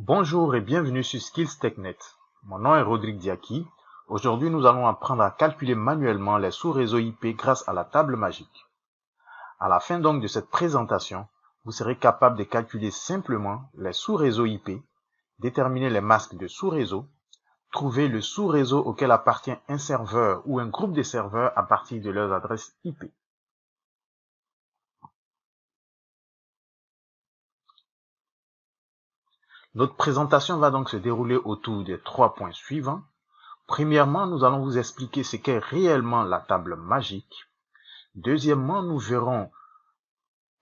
Bonjour et bienvenue sur Skills TechNet. Mon nom est Rodrigue Diaki. Aujourd'hui, nous allons apprendre à calculer manuellement les sous-réseaux IP grâce à la table magique. À la fin donc de cette présentation, vous serez capable de calculer simplement les sous-réseaux IP, déterminer les masques de sous-réseau, trouver le sous-réseau auquel appartient un serveur ou un groupe de serveurs à partir de leurs adresses IP. Notre présentation va donc se dérouler autour des 3 points suivants. Premièrement, nous allons vous expliquer ce qu'est réellement la table magique. Deuxièmement, nous verrons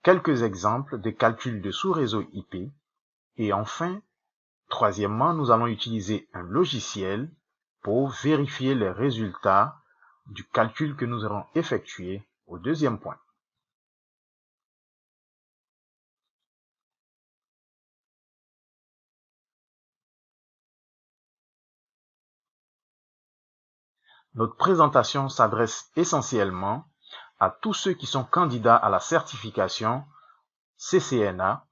quelques exemples de calculs de sous-réseau IP. Et enfin, troisièmement, nous allons utiliser un logiciel pour vérifier les résultats du calcul que nous aurons effectué au deuxième point. Notre présentation s'adresse essentiellement à tous ceux qui sont candidats à la certification CCNA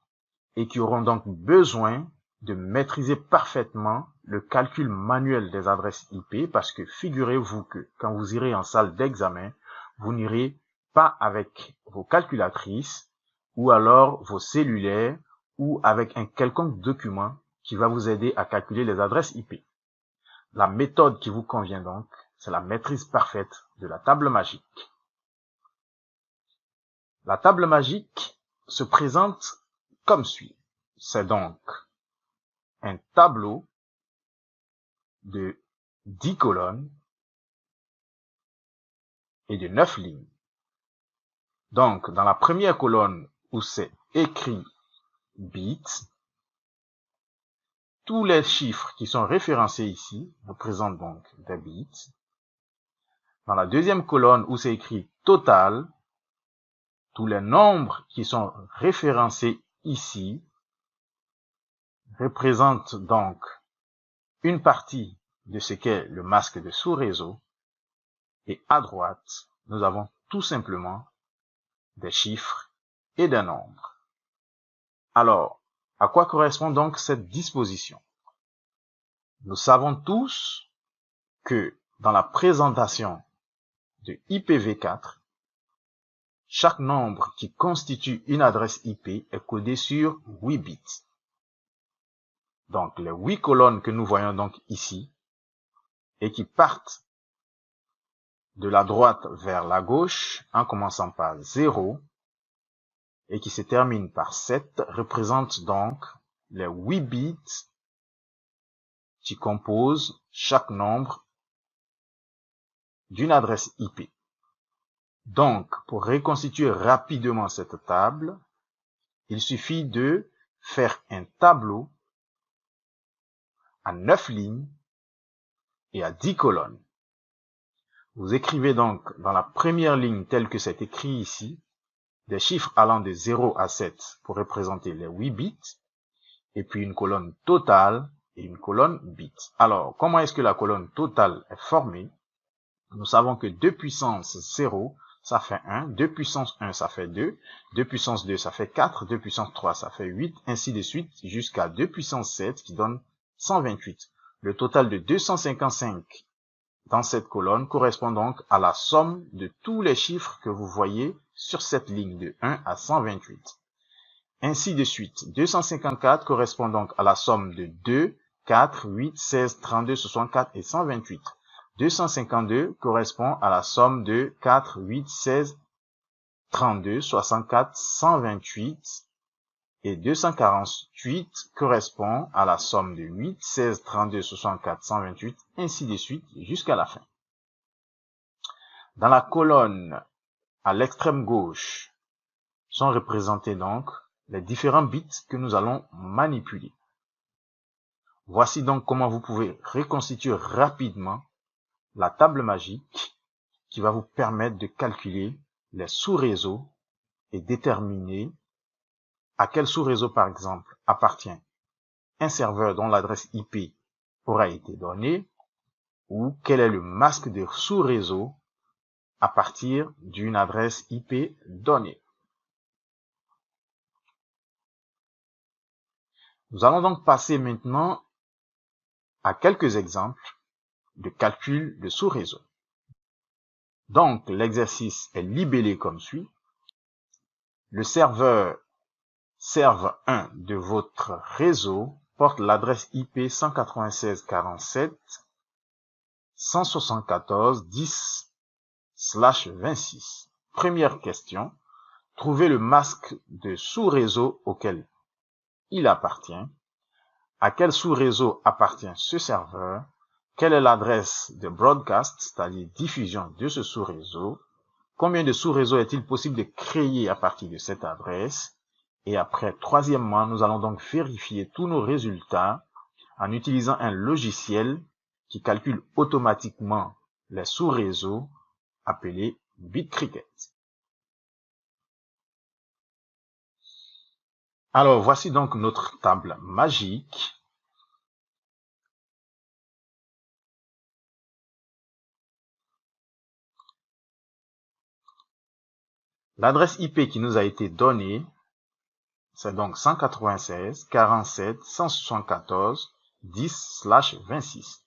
et qui auront donc besoin de maîtriser parfaitement le calcul manuel des adresses IP parce que figurez-vous que quand vous irez en salle d'examen, vous n'irez pas avec vos calculatrices ou alors vos cellulaires ou avec un quelconque document qui va vous aider à calculer les adresses IP. La méthode qui vous convient donc, c'est la maîtrise parfaite de la table magique. La table magique se présente comme suit. C'est donc un tableau de 10 colonnes et de 9 lignes. Donc, dans la première colonne où c'est écrit bits, tous les chiffres qui sont référencés ici représentent donc des bits. Dans la deuxième colonne où c'est écrit total, tous les nombres qui sont référencés ici représentent donc une partie de ce qu'est le masque de sous-réseau. Et à droite, nous avons tout simplement des chiffres et des nombres. Alors, à quoi correspond donc cette disposition? Nous savons tous que dans la présentation de IPv4, chaque nombre qui constitue une adresse IP est codé sur 8 bits. Donc, les 8 colonnes que nous voyons donc ici et qui partent de la droite vers la gauche en commençant par 0 et qui se terminent par 7 représentent donc les 8 bits qui composent chaque nombre d'une adresse IP. Donc, pour reconstituer rapidement cette table, il suffit de faire un tableau à 9 lignes et à 10 colonnes. Vous écrivez donc dans la première ligne telle que c'est écrit ici, des chiffres allant de 0 à 7 pour représenter les 8 bits, et puis une colonne totale et une colonne bits. Alors, comment est-ce que la colonne totale est formée? Nous savons que 2 puissance 0, ça fait 1, 2 puissance 1, ça fait 2, 2 puissance 2, ça fait 4, 2 puissance 3, ça fait 8, ainsi de suite, jusqu'à 2 puissance 7 qui donne 128. Le total de 255 dans cette colonne correspond donc à la somme de tous les chiffres que vous voyez sur cette ligne de 1 à 128. Ainsi de suite, 254 correspond donc à la somme de 2, 4, 8, 16, 32, 64 et 128. 252 correspond à la somme de 4, 8, 16, 32, 64, 128 et 248 correspond à la somme de 8, 16, 32, 64, 128, ainsi de suite jusqu'à la fin. Dans la colonne à l'extrême gauche sont représentés donc les différents bits que nous allons manipuler. Voici donc comment vous pouvez reconstituer rapidement la table magique qui va vous permettre de calculer les sous-réseaux et déterminer à quel sous-réseau, par exemple, appartient un serveur dont l'adresse IP aura été donnée ou quel est le masque de sous-réseau à partir d'une adresse IP donnée. Nous allons donc passer maintenant à quelques exemples de calcul de sous-réseau. Donc, l'exercice est libellé comme suit. Le serveur serve1 de votre réseau porte l'adresse IP 196.47.174.10/26. Première question. Trouvez le masque de sous-réseau auquel il appartient. À quel sous-réseau appartient ce serveur? Quelle est l'adresse de broadcast, c'est-à-dire diffusion de ce sous-réseau? Combien de sous-réseaux est-il possible de créer à partir de cette adresse? Et après, troisièmement, nous allons donc vérifier tous nos résultats en utilisant un logiciel qui calcule automatiquement les sous-réseaux appelé BitCricket. Alors, voici donc notre table magique. L'adresse IP qui nous a été donnée, c'est donc 196.47.174.10/26.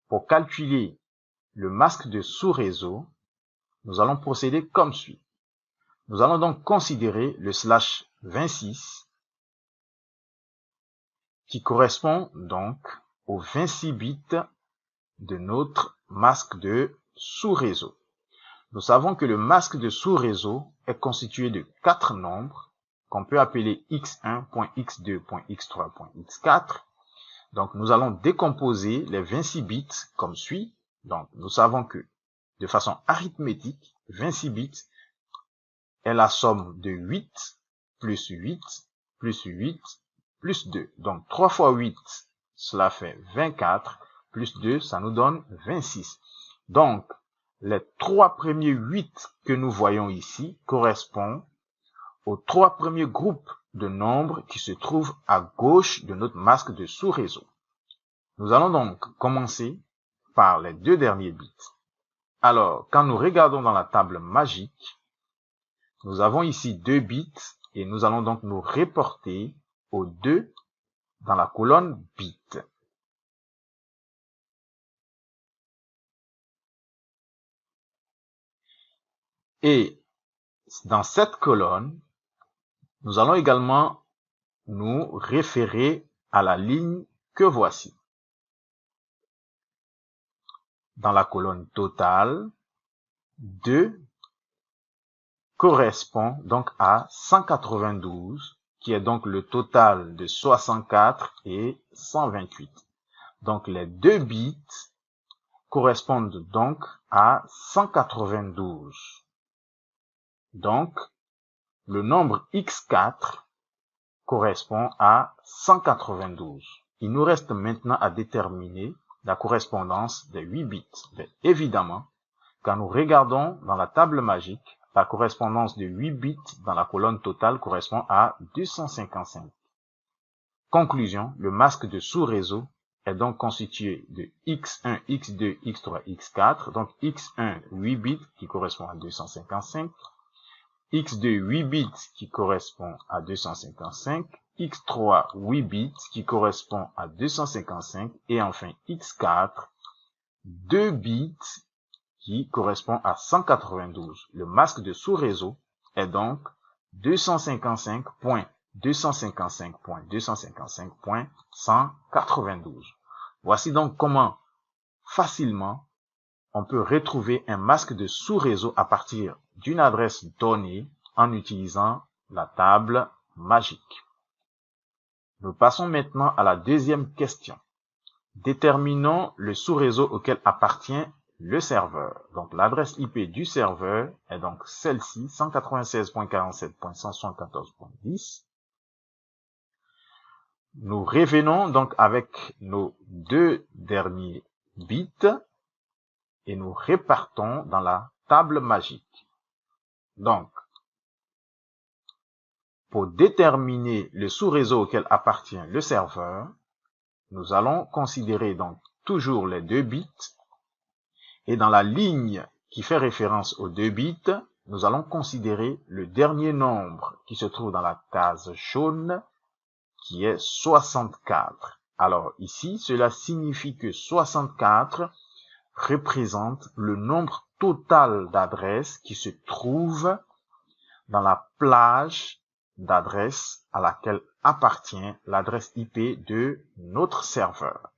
Pour calculer le masque de sous-réseau, nous allons procéder comme suit. Nous allons donc considérer le /26 qui correspond donc aux 26 bits de notre masque de sous-réseau. Nous savons que le masque de sous-réseau est constitué de 4 nombres qu'on peut appeler x1.x2.x3.x4. Donc, nous allons décomposer les 26 bits comme suit. Donc, nous savons que, de façon arithmétique, 26 bits est la somme de 8 plus 8 plus 8 plus 2. Donc, 3 fois 8, cela fait 24, plus 2, ça nous donne 26. Donc, les 3 premiers 8 que nous voyons ici correspondent aux 3 premiers groupes de nombres qui se trouvent à gauche de notre masque de sous-réseau. Nous allons donc commencer par les 2 derniers bits. Alors, quand nous regardons dans la table magique, nous avons ici 2 bits et nous allons donc nous reporter aux 2 dans la colonne bits. Et dans cette colonne, nous allons également nous référer à la ligne que voici. Dans la colonne totale, 2 correspond donc à 192, qui est donc le total de 64 et 128. Donc les 2 bits correspondent donc à 192. Donc, le nombre x4 correspond à 192. Il nous reste maintenant à déterminer la correspondance des 8 bits. Mais évidemment, quand nous regardons dans la table magique, la correspondance de 8 bits dans la colonne totale correspond à 255. Conclusion, le masque de sous-réseau est donc constitué de x1, x2, x3, x4. Donc x1, 8 bits qui correspond à 255. x2, 8 bits qui correspond à 255. x3, 8 bits qui correspond à 255. Et enfin x4, 2 bits qui correspond à 192. Le masque de sous-réseau est donc 255.255.255.192. Voici donc comment facilement on peut retrouver un masque de sous-réseau à partir d'une adresse donnée en utilisant la table magique. Nous passons maintenant à la deuxième question. Déterminons le sous-réseau auquel appartient le serveur. Donc l'adresse IP du serveur est donc celle-ci, 196.47.174.10. Nous revenons donc avec nos 2 derniers bits et nous répartons dans la table magique. Donc, pour déterminer le sous-réseau auquel appartient le serveur, nous allons considérer donc toujours les 2 bits. Et dans la ligne qui fait référence aux 2 bits, nous allons considérer le dernier nombre qui se trouve dans la case jaune, qui est 64. Alors ici, cela signifie que 64 représente le nombre total d'adresses qui se trouvent dans la plage d'adresses à laquelle appartient l'adresse IP de notre serveur.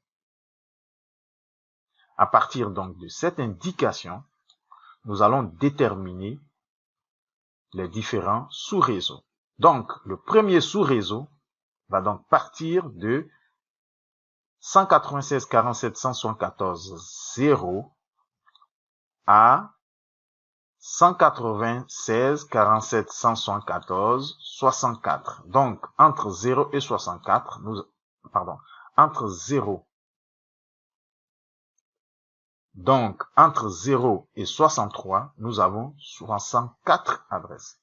À partir donc de cette indication, nous allons déterminer les différents sous-réseaux. Donc, le premier sous-réseau va donc partir de 196.47.174.0 à 196.47.174.64. Donc, entre 0 et 64, entre 0 et 63, nous avons 64 adresses.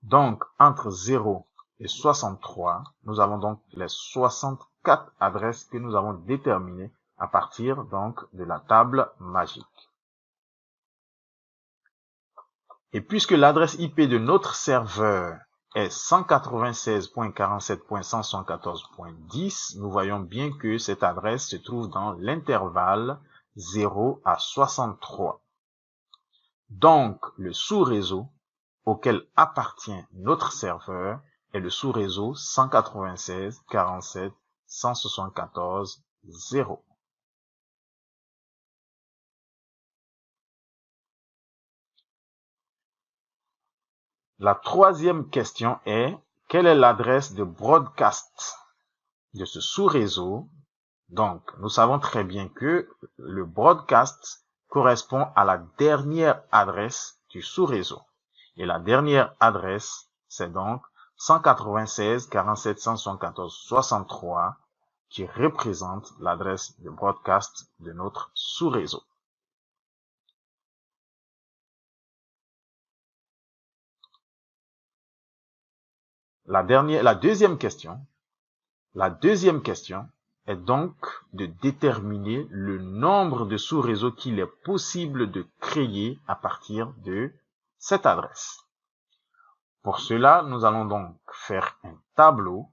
Donc, entre 0 et 63, nous avons donc les 64 adresses que nous avons déterminées à partir donc de la table magique. Et puisque l'adresse IP de notre serveur est 196.47.174.10, nous voyons bien que cette adresse se trouve dans l'intervalle 0 à 63. Donc, le sous-réseau auquel appartient notre serveur est le sous-réseau 196.47.174.0. La troisième question est, quelle est l'adresse de broadcast de ce sous-réseau? Donc, nous savons très bien que le broadcast correspond à la dernière adresse du sous-réseau. Et la dernière adresse, c'est donc 196.47.174.63 qui représente l'adresse de broadcast de notre sous-réseau. La deuxième question est donc de déterminer le nombre de sous-réseaux qu'il est possible de créer à partir de cette adresse. Pour cela, nous allons donc faire un tableau,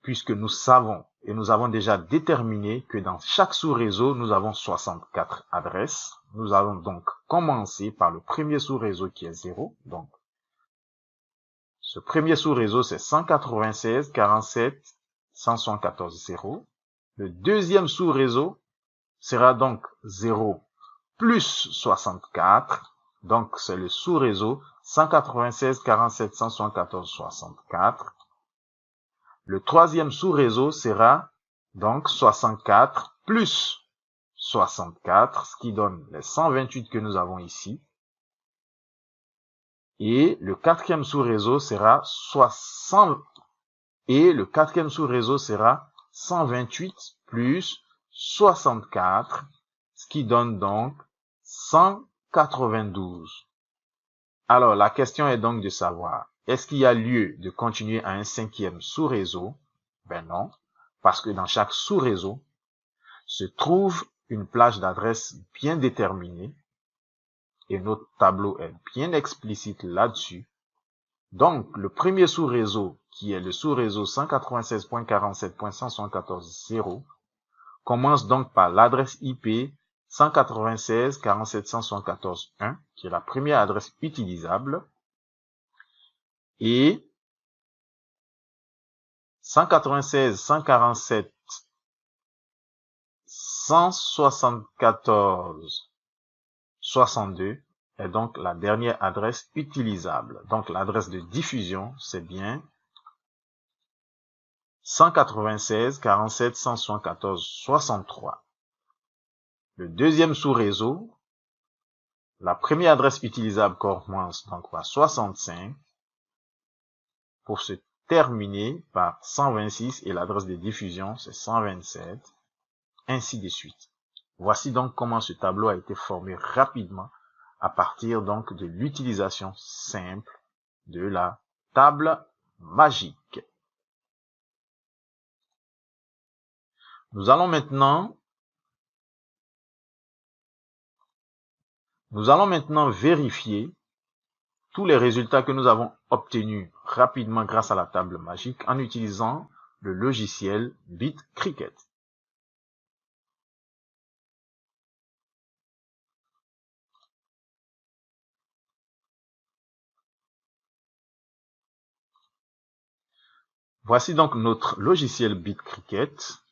puisque nous savons et nous avons déjà déterminé que dans chaque sous-réseau, nous avons 64 adresses. Nous allons donc commencer par le premier sous-réseau qui est 0. Donc, ce premier sous-réseau, c'est 196.47.174.0. Le deuxième sous-réseau sera donc 0 plus 64. Donc, c'est le sous-réseau 196.47.174.64. Le troisième sous-réseau sera donc 64 plus 64, ce qui donne les 128 que nous avons ici. Et le quatrième sous-réseau sera 128 plus 64, ce qui donne donc 192. Alors, la question est donc de savoir, est-ce qu'il y a lieu de continuer à un cinquième sous-réseau? Ben non, parce que dans chaque sous-réseau se trouve une plage d'adresses bien déterminée, et notre tableau est bien explicite là-dessus. Donc, le premier sous-réseau, qui est le sous-réseau 196.47.174.0, commence donc par l'adresse IP 196.47.174.1, qui est la première adresse utilisable, et 196.147.174.62 est donc la dernière adresse utilisable. Donc l'adresse de diffusion, c'est bien 196.47.174.63. Le deuxième sous-réseau, la première adresse utilisable commence donc par 65 pour se terminer par 126 et l'adresse de diffusion c'est 127, ainsi de suite. Voici donc comment ce tableau a été formé rapidement à partir donc de l'utilisation simple de la table magique. Nous allons maintenant vérifier tous les résultats que nous avons obtenus rapidement grâce à la table magique en utilisant le logiciel BitCricket. Voici donc notre logiciel BitCricket.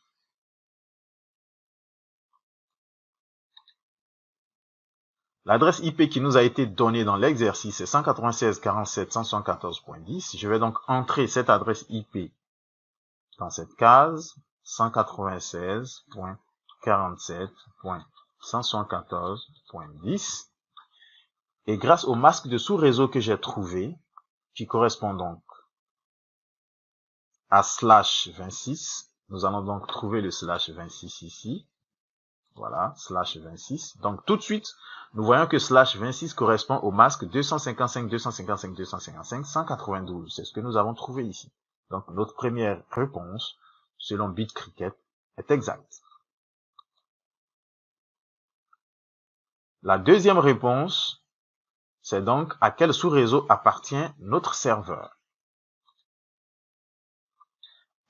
L'adresse IP qui nous a été donnée dans l'exercice est 196.47.174.10. Je vais donc entrer cette adresse IP dans cette case 196.47.174.10. Et grâce au masque de sous-réseau que j'ai trouvé, qui correspond donc à /26, nous allons donc trouver le /26 ici. Voilà, /26. Donc tout de suite, nous voyons que /26 correspond au masque 255.255.255.192. C'est ce que nous avons trouvé ici. Donc notre première réponse, selon BitCricket, est exacte. La deuxième réponse, c'est donc à quel sous-réseau appartient notre serveur.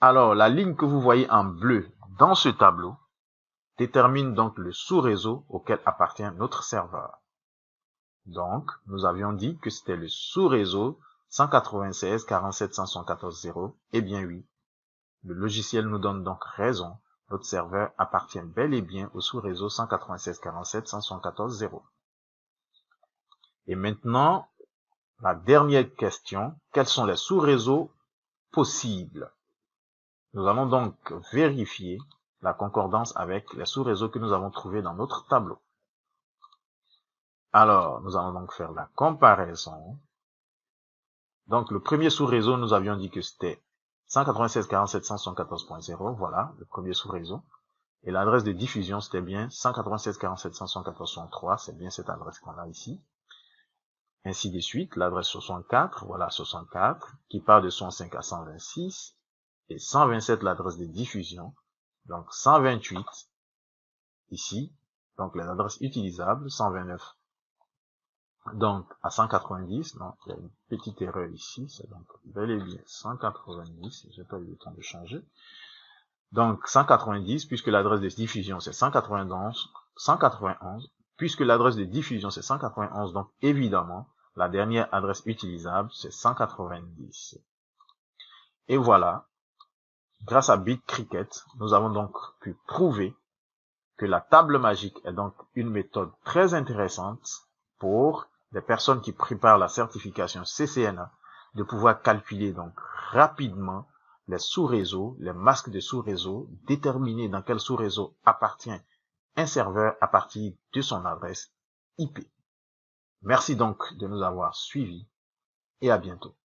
Alors, la ligne que vous voyez en bleu dans ce tableau détermine donc le sous-réseau auquel appartient notre serveur. Donc, nous avions dit que c'était le sous-réseau 196.47.174.0. Eh bien oui, le logiciel nous donne donc raison. Notre serveur appartient bel et bien au sous-réseau 196.47.174.0. Et maintenant, la dernière question, quels sont les sous-réseaux possibles? Nous allons donc vérifier la concordance avec les sous-réseaux que nous avons trouvés dans notre tableau. Alors, nous allons donc faire la comparaison. Donc, le premier sous-réseau, nous avions dit que c'était 196.47.174.0. Voilà, le premier sous-réseau. Et l'adresse de diffusion, c'était bien 196.47.174.3. C'est bien cette adresse qu'on a ici. Ainsi de suite, l'adresse 64, voilà 64, qui part de 105 à 126. Et 127, l'adresse de diffusion. Donc 128, ici. Donc les adresses utilisables, 129. Donc à 190, non, il y a une petite erreur ici, c'est donc bel et bien 190, j'ai pas eu le temps de changer. Donc 190, puisque l'adresse de diffusion c'est 191, puisque l'adresse de diffusion c'est 191, donc évidemment, la dernière adresse utilisable c'est 190. Et voilà, grâce à BitCricket, nous avons donc pu prouver que la table magique est donc une méthode très intéressante pour des personnes qui préparent la certification CCNA, de pouvoir calculer donc rapidement les sous-réseaux, les masques de sous-réseaux, déterminer dans quel sous-réseau appartient un serveur à partir de son adresse IP. Merci donc de nous avoir suivis et à bientôt.